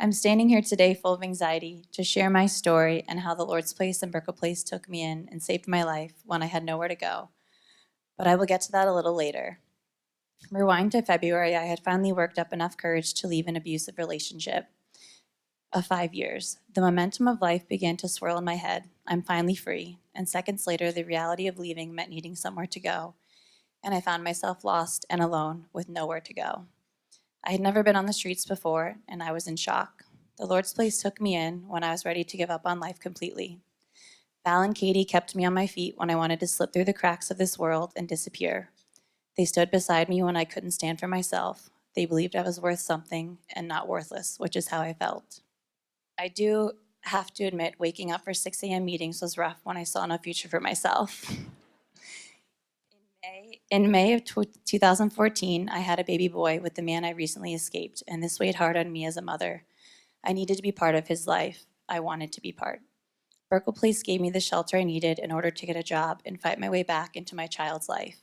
I'm standing here today full of anxiety to share my story and how the Lord's Place and Brickell Place took me in and saved my life when I had nowhere to go. But I will get to that a little later. Rewind to February, I had finally worked up enough courage to leave an abusive relationship of 5 years. The momentum of life began to swirl in my head. I'm finally free. And seconds later, the reality of leaving meant needing somewhere to go. And I found myself lost and alone with nowhere to go. I had never been on the streets before, and I was in shock. The Lord's Place took me in when I was ready to give up on life completely. Val and Katie kept me on my feet when I wanted to slip through the cracks of this world and disappear. They stood beside me when I couldn't stand for myself. They believed I was worth something and not worthless, which is how I felt. I do have to admit, waking up for 6 a.m. meetings was rough when I saw no future for myself. In May of 2014, I had a baby boy with the man I recently escaped, and this weighed hard on me as a mother. I needed to be part of his life. I wanted to be part. Brickell Place gave me the shelter I needed in order to get a job and fight my way back into my child's life.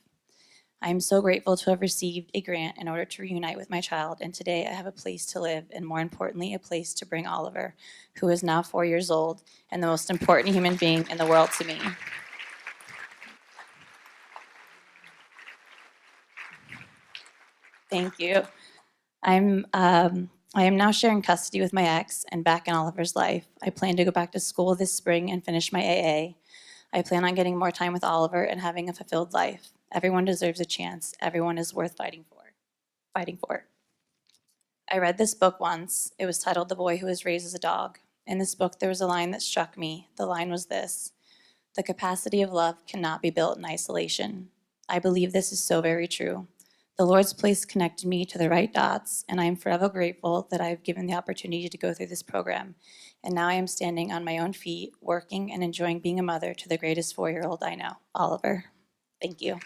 I am so grateful to have received a grant in order to reunite with my child, and today I have a place to live, and more importantly, a place to bring Oliver, who is now 4 years old and the most important human being in the world to me. Thank you. I am now sharing custody with my ex and back in Oliver's life. I plan to go back to school this spring and finish my AA. I plan on getting more time with Oliver and having a fulfilled life. Everyone deserves a chance. Everyone is worth fighting for. I read this book once. It was titled The Boy Who Was Raised as a Dog. In this book, there was a line that struck me. The line was this: "The capacity of love cannot be built in isolation." I believe this is so very true. The Lord's Place connected me to the right dots, and I am forever grateful that I have given the opportunity to go through this program. And now I am standing on my own feet, working and enjoying being a mother to the greatest 4-year-old I know, Oliver. Thank you.